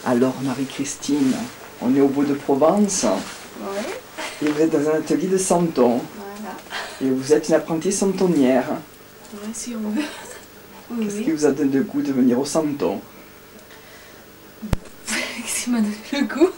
Alors Marie-Christine, on est au bout de Provence. Oui. Et vous êtes dans un atelier de santon. Voilà. Et vous êtes une apprentie santonnière. Oui, si on veut. Oui, Qu'est-ce oui. qui vous a donné le goût de venir au santon? Qu'est-ce qui m'a donné le goût?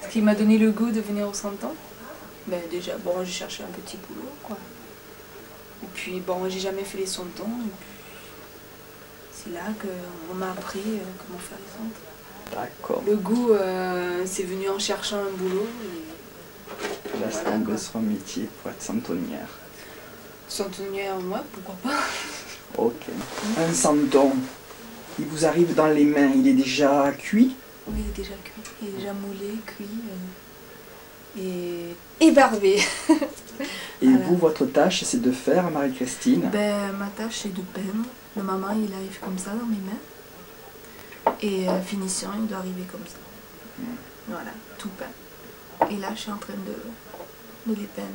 Ce qui m'a donné le goût de venir au santon? Ben déjà, bon, j'ai cherché un petit boulot, quoi. Et puis, bon, j'ai jamais fait les santons. Et puis, c'est là qu'on m'a appris comment faire les santons. D'accord. Le goût, c'est venu en cherchant un boulot. Et Là, c'est voilà, tombé quoi. sur un métier pour être santonnière. Santonnière, moi, pourquoi pas? Ok. Un santon, il vous arrive dans les mains, il est déjà cuit? Oui, il est déjà cuit. Il est déjà moulé, cuit et barbé. Et Voilà. vous, votre tâche, c'est de faire, Marie-Christine? Ben, ma tâche, c'est de peindre. Le maman, il arrive comme ça dans mes mains. Et finition, il doit arriver comme ça. Voilà, tout peint. Et là, je suis en train de les peindre.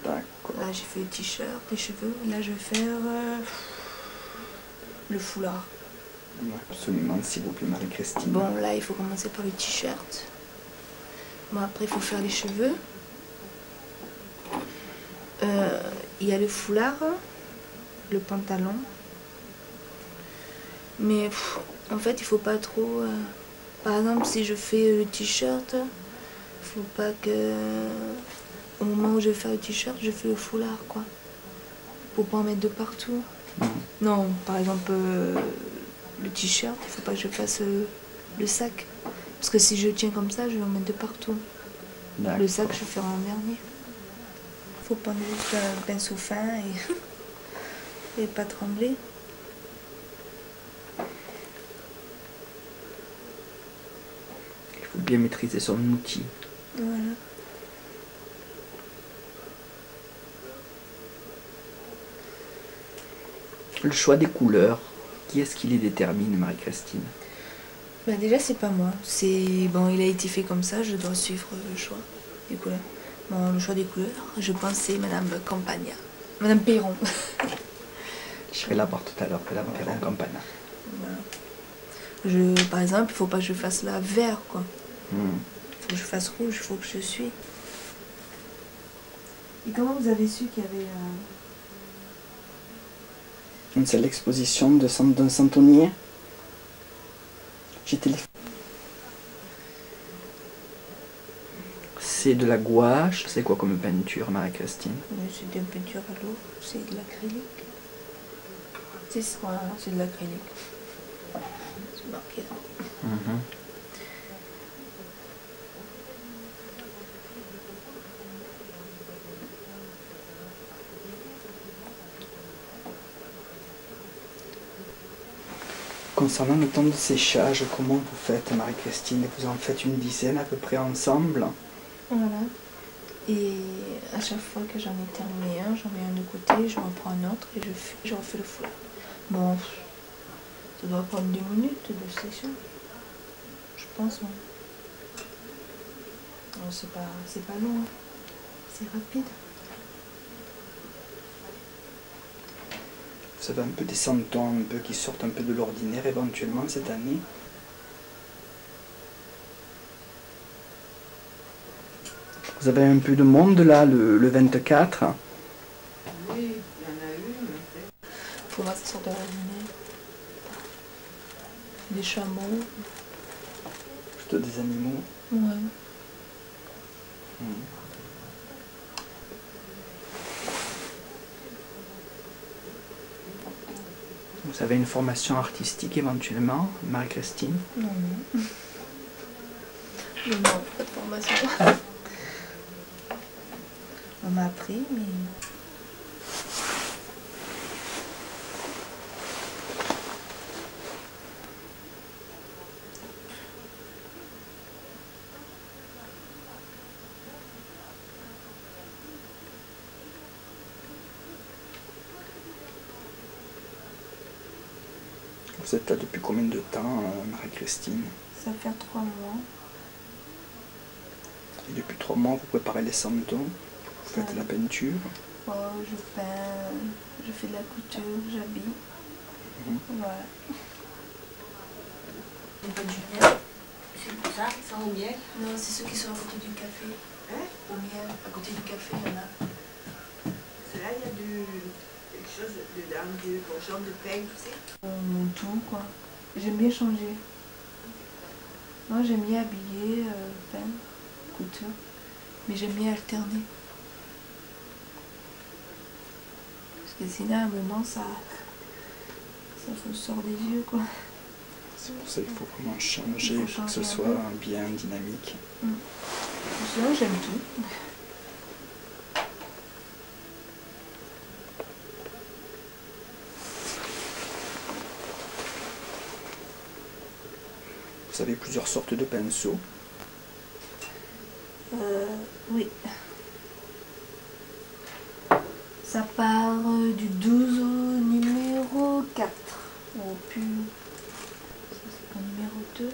D'accord. Là, j'ai fait le t-shirt, les cheveux. Et là, je vais faire le foulard. Absolument, s'il vous plaît, Marie-Christine. Bon, là, il faut commencer par le t-shirt. Bon, après, il faut faire les cheveux. Il y a le foulard, le pantalon. Mais en fait, il faut pas trop... Par exemple, si je fais le t-shirt, il faut pas que... Au moment où je vais faire le t-shirt, je fais le foulard, quoi. Pour pas en mettre de partout. Non, par exemple, le t-shirt, il faut pas que je fasse le sac. Parce que si je tiens comme ça, je vais en mettre de partout. Le sac, je ferai en dernier. Faut prendre juste un pinceau fin et pas trembler. Il faut bien maîtriser son outil. Voilà. Le choix des couleurs, qui est-ce qui les détermine, Marie-Christine? Ben déjà, c'est pas moi. C'est bon, il a été fait comme ça, je dois suivre le choix des couleurs. Bon, le choix des couleurs, je pense c'est Madame Campagna. Madame Perron. Je serai là par tout à l'heure, Madame Perron Campana. Voilà. Par exemple, il faut pas que je fasse la vert, quoi. Hmm. Faut que je fasse rouge, il faut que je suis. Et comment vous avez su qu'il y avait... C'est l'exposition d'un santonnier. J'ai téléphoné. C'est de la gouache, c'est quoi comme peinture, Marie-Christine? C'est de la peinture à l'eau, c'est de l'acrylique. C'est ça, voilà, c'est de l'acrylique. C'est marqué là. Concernant le temps de séchage, comment vous faites, Marie-Christine? Vous en faites une dizaine à peu près ensemble? Voilà. Et à chaque fois que j'en ai terminé un, j'en mets un de côté, je reprends un autre et je refais le foulard. Bon, ça doit prendre 2 minutes de session. Je pense. Hein. Non, c'est pas long, hein. C'est rapide. Vous avez un peu des santons un peu qui sortent un peu de l'ordinaire éventuellement cette année? Vous avez un peu de monde là, le 24? Oui, il y en a eu, mais... Pour moi, ça sort de l'ordinaire. Des chameaux. Plutôt des animaux? Ouais. Vous avez une formation artistique éventuellement, Marie-Christine? Non, non. Non, pas de formation. On m'a appris, mais... Vous êtes là depuis combien de temps, Marie-Christine? Ça fait 3 mois. Et depuis 3 mois, vous préparez les santons, vous faites la peinture. Oh, je peins, je fais de la couture, j'habille. Voilà. ça, sans au miel. Non, c'est ceux qui sont à côté du café. Hein? Au miel, à côté du café, il y en a. Cela, il y a quelque chose dedans, du genre de pain, tu sais. Tout, quoi. J'aime bien changer. Moi, j'aime bien habiller, peindre, couture. Mais j'aime bien alterner. Parce que sinon, à un moment, ça vous sort des yeux, quoi. C'est pour ça qu'il faut vraiment changer Il faut pour que ce changer un soit peu. bien dynamique. Sinon, j'aime tout. Vous avez plusieurs sortes de pinceaux. Oui. Ça part du 12 au numéro 4. Au plus... Ça, c'est au numéro 2.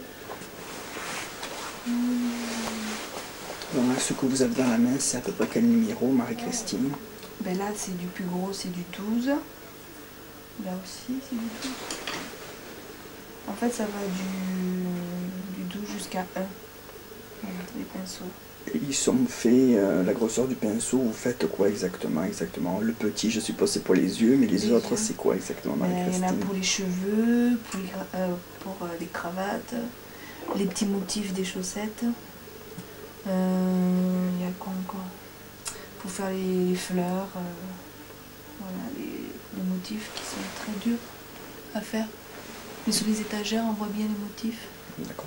Donc là, ce que vous avez dans la main, c'est à peu près quel numéro, Marie-Christine? Ben là, c'est du plus gros, c'est du 12. Là aussi, c'est du 12. En fait, ça va du 12 jusqu'à 1. Voilà, les pinceaux. Et ils sont faits, la grosseur du pinceau, vous faites quoi exactement? Le petit, je suppose, c'est pour les yeux, mais les Les autres, yeux. c'est quoi exactement, Il y en a Marie-Christine? pour les cheveux, pour les cravates, les petits motifs des chaussettes. Il y a quoi encore? Pour faire les fleurs. Voilà, les motifs qui sont très durs à faire. Mais sur les étagères, on voit bien les motifs. D'accord.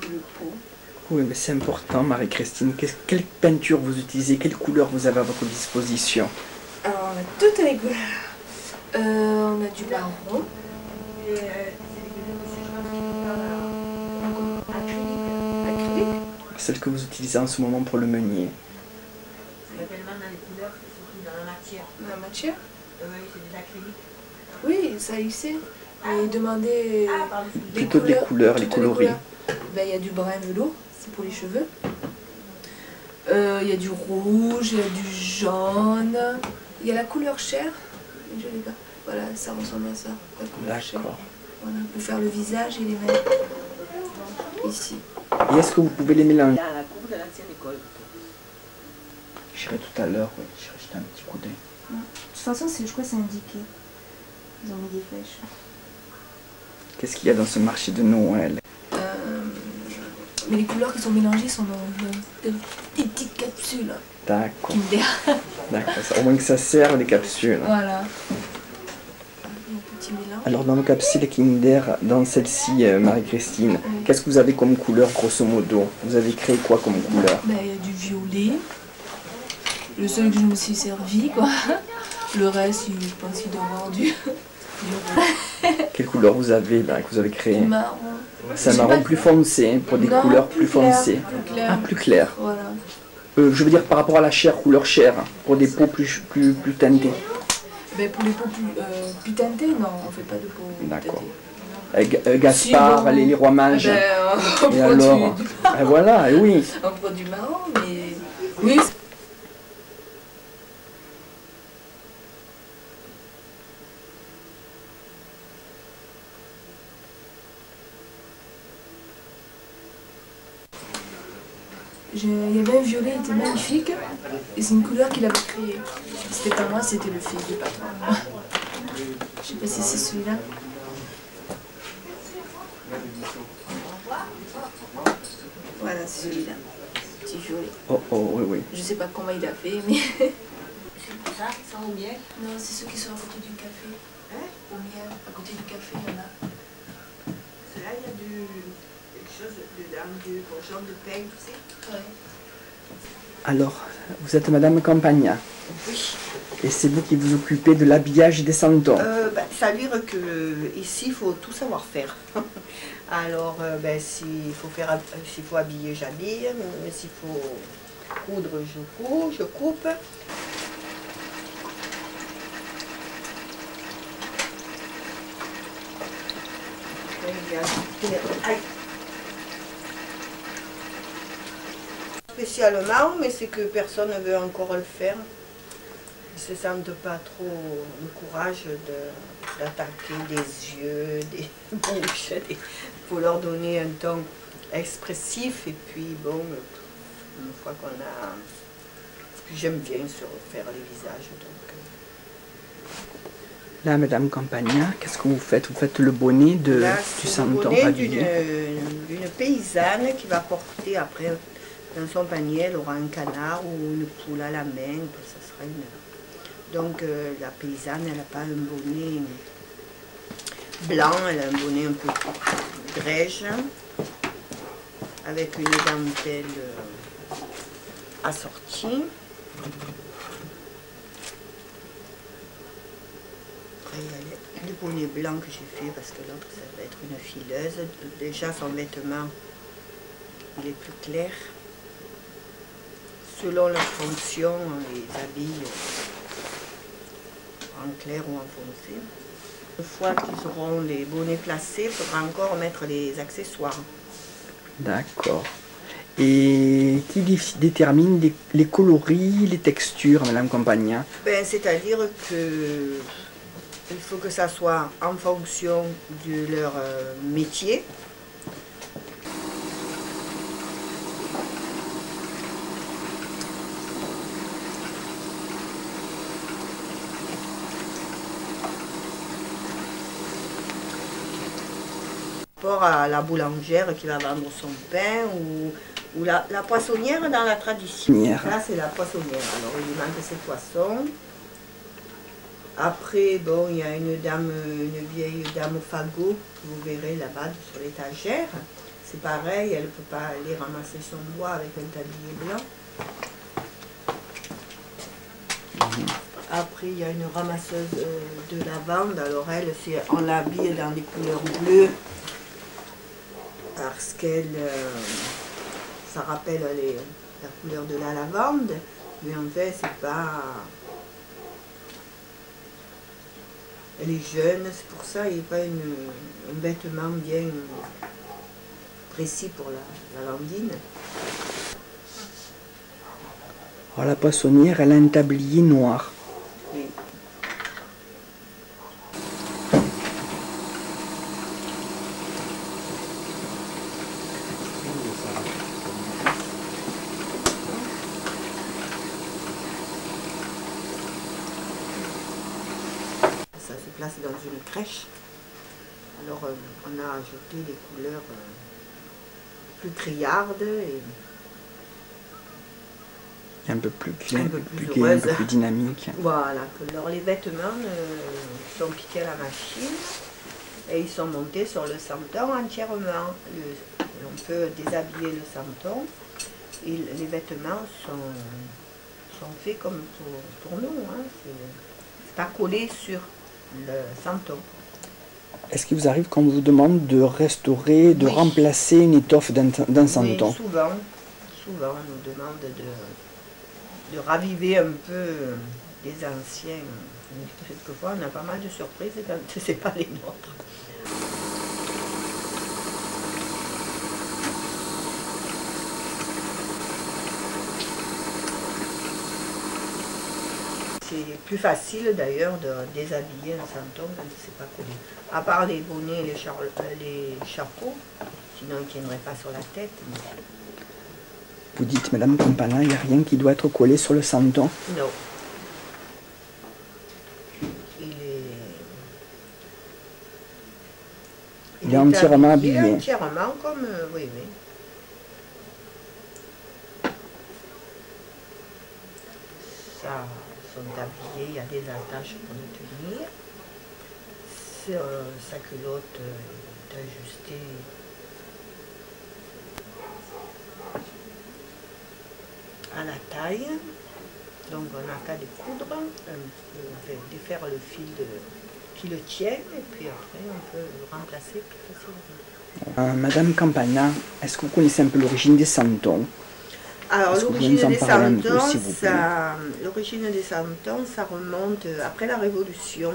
Le pot. Oui, mais c'est important, Marie-Christine. Quelle peinture vous utilisez? Quelle couleur vous avez à votre disposition? Alors, on a toutes les couleurs. On a du marron. Et c'est les couleurs aussi, je pense qu'il faut faire Acrylique. Celle que vous utilisez en ce moment pour le meunier. c'est pas tellement dans les couleurs, c'est surtout dans la matière. La matière. Oui, c'est des acryliques. Oui, ça y c'est. Mais demandez Ah, pardon. Plutôt des couleurs, les toutes coloris. Ben, il y a du brun velours, c'est pour les cheveux. Il y a du rouge, il y a du jaune. Il y a la couleur chair. Voilà, ça ressemble à ça. La couleur chair. D'accord. Voilà, pour faire le visage et les mains. Ici. Et est-ce que vous pouvez les mélanger? Dans la cour de l'ancienne école. J'irai tout à l'heure, oui. J'irai jeter un petit coup d'œil. De toute façon, je crois que c'est indiqué. Ils ont mis des flèches. Qu'est-ce qu'il y a dans ce marché de Noël? Mais les couleurs qui sont mélangées sont dans des petites capsules. D'accord. Kinder. D'accord. Au moins que ça serve les capsules. Voilà. Un petit mélange. Alors dans nos capsules Kinder, dans celle-ci, Marie-Christine, qu'est-ce que vous avez comme couleur grosso modo? Vous avez créé quoi comme couleur? Ben, il y a du violet. Le seul que je me suis servi, quoi. Le reste, je pense qu'il doit avoir du Quelle couleur vous avez là, que vous avez créé? marron. C'est un marron plus foncé, hein, pour des Non, couleurs plus clair, foncées. plus clair. Ah, plus clair. Voilà. Je veux dire par rapport à la chair, couleur chair, pour des peaux plus teintées. Ben, pour les peaux plus teintées, non, on fait pas de peau D'accord. teintée. Gaspard, Si, bon. les rois mages. Ben, on Et prend alors? Et voilà, et oui. on prend du marron, mais... Oui, il y avait un violet, il était magnifique, et c'est une couleur qu'il avait créée. C'était pas moi, c'était le fils du patron. Je sais pas si c'est celui-là. Voilà, c'est celui-là. Petit violet. Oh, oh, oui, oui. Je sais pas comment il a fait, mais... C'est ça, sans au miel. Non, c'est ceux qui sont à côté du café. Hein? Au miel, à côté du café, il y en a. Cela, il y a quelque chose dedans, genre de pain, tu sais. Ouais. Alors, vous êtes Madame Campagna. Oui. Et c'est vous qui vous occupez de l'habillage des santons. Ça veut dire que ici, il faut tout savoir faire. Alors, s'il faut habiller, j'habille. S'il faut coudre, je coupe. Spécialement, mais c'est que personne ne veut encore le faire. Ils ne se sentent pas trop le courage d'attaquer des yeux, des bouches. Il faut leur donner un ton expressif et puis bon, une fois qu'on a... J'aime bien faire les visages. Donc. Là, Madame Campagna, qu'est-ce que vous faites? Vous faites le bonnet du santon habillé. D'une paysanne qui va porter après dans son panier, elle aura un canard ou une poule à la main. Ça sera une... Donc la paysanne, elle n'a pas un bonnet blanc, elle a un bonnet un peu grège avec une dentelle assortie. Après, il y a le bonnet blanc que j'ai fait parce que l'autre, ça va être une fileuse. Déjà, son vêtement, il est plus clair. Selon leur fonction, on les habille en clair ou en foncé. Une fois qu'ils auront les bonnets placés, il faudra encore mettre les accessoires. D'accord. Et qui détermine les coloris, les textures, Madame Campagna? C'est-à-dire que il faut que ça soit en fonction de leur métier. Par rapport à la boulangère qui va vendre son pain ou la poissonnière dans la tradition. Là, c'est la poissonnière. Alors, il manque ses poissons. Après, bon, il y a une vieille dame au fagot que vous verrez là-bas sur l'étagère. C'est pareil, elle ne peut pas aller ramasser son bois avec un tablier blanc. Après, il y a une ramasseuse de lavande. Alors elle, on l'habille dans des couleurs bleues parce qu'elle, ça rappelle la couleur de la lavande. Mais en fait, c'est pas... Elle est jeune, c'est pour ça il n'y a pas un vêtement bien précis pour la lavandine. Alors, la poissonnière, elle a un tablier noir. Oui. Ça se place dans une crèche. Alors on a ajouté des couleurs plus criardes et un peu plus clair, un peu plus un peu plus dynamique. Voilà. Alors les vêtements sont piqués à la machine et ils sont montés sur le santon entièrement. On peut déshabiller le santon et les vêtements sont faits comme pour nous. Hein. C'est pas collé sur le santon. Est-ce qu'il vous arrive qu'on vous demande de restaurer, de remplacer une étoffe d'un santon? Oui, souvent. Souvent, on nous demande de raviver un peu les anciens. Quelquefois, on a pas mal de surprises quand ce n'est pas les nôtres. C'est plus facile d'ailleurs de déshabiller un santon quand c'est pas collé. À part les bonnets et les chapeaux, sinon ils ne tiendraient pas sur la tête. Mais... Vous dites, Madame Campagna, il n'y a rien qui doit être collé sur le santon? Non. Il est entièrement habillé. Entièrement comme... oui, oui. Ça, sont habillés, il y a des attaches pour le tenir. Sa culotte est ajustée. À la taille, donc on n'a qu'à découdre, on fait défaire le fil qui le tient et puis après on peut le remplacer plus facilement. Madame Campagna, est-ce que vous connaissez un peu l'origine des santons? Alors l'origine des santons, ça remonte après la Révolution.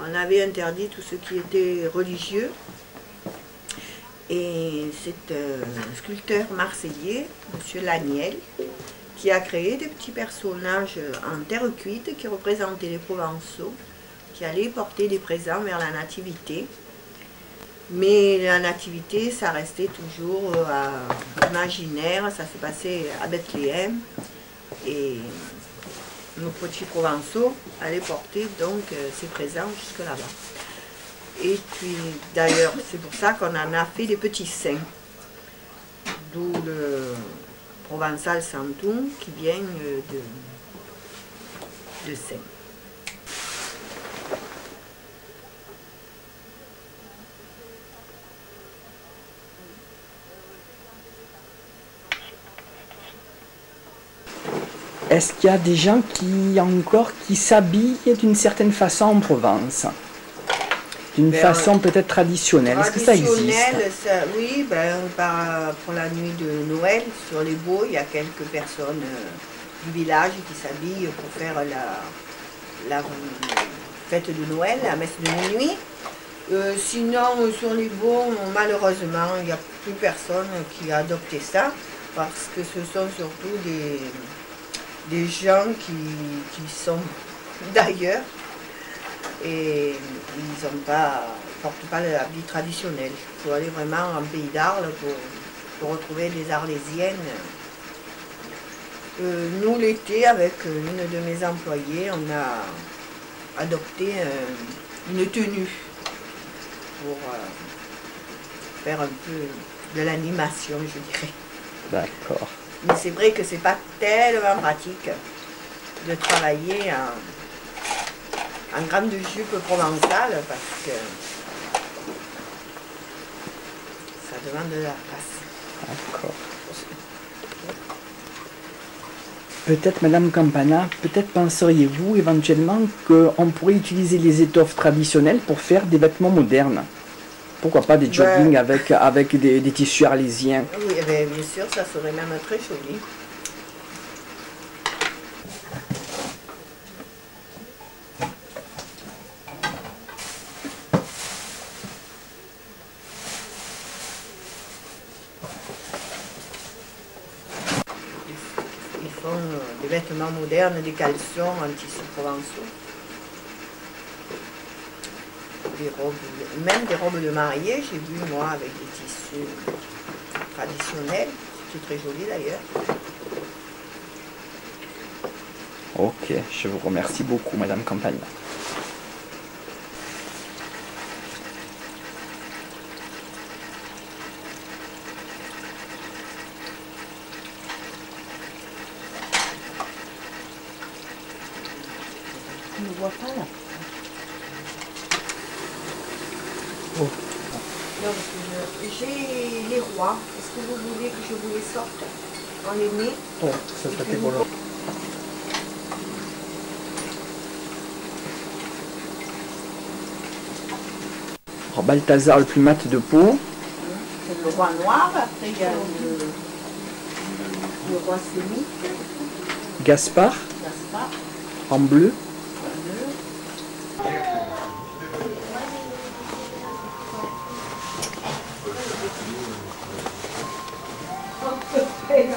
On avait interdit tout ce qui était religieux Et c'est un sculpteur marseillais, M. Laniel, qui a créé des petits personnages en terre cuite qui représentaient les Provençaux, qui allaient porter des présents vers la nativité. Mais la nativité, ça restait toujours imaginaire, ça s'est passé à Bethléem. Et nos petits Provençaux allaient porter donc ces présents jusque là-bas. Et puis d'ailleurs, c'est pour ça qu'on en a fait des petits saints. D'où le provençal santum qui vient de saint. Est-ce qu'il y a des gens qui s'habillent d'une certaine façon en Provence? D'une façon peut-être traditionnelle? Est-ce que ça existe? Oui, pour la nuit de Noël, sur les baux, il y a quelques personnes du village qui s'habillent pour faire la fête de Noël, la messe de minuit. Sinon, sur les baux, malheureusement, il n'y a plus personne qui a adopté ça, parce que ce sont surtout des gens qui sont d'ailleurs et ils ne portent pas l'habit traditionnel. Il faut aller vraiment en pays d'Arles pour retrouver des Arlésiennes. Nous, l'été, avec une de mes employées, on a adopté une tenue pour faire un peu de l'animation, je dirais. D'accord. Mais c'est vrai que c'est pas tellement pratique de travailler en grande jupe provençale parce que ça demande de la place. D'accord. Peut-être, Madame Campana, peut-être penseriez-vous éventuellement qu'on pourrait utiliser les étoffes traditionnelles pour faire des vêtements modernes? Pourquoi pas des joggings avec des tissus arlésiens? Oui, bien sûr, ça serait même très joli. Ils font des vêtements modernes, des caleçons en tissu provençaux. Des robes, même des robes de mariée, j'ai vu moi avec des tissus traditionnels, c'est très joli d'ailleurs. Ok, je vous remercie beaucoup, Madame Campana. On ne voit pas là. Oh. J'ai les rois. Est-ce que vous voulez que je vous les sorte? On les met. Oh, ça serait rigolo. Alors, Balthazar le plumat de peau. C'est le roi noir. Après, il y a le roi sémite. Gaspard, en bleu. Allez,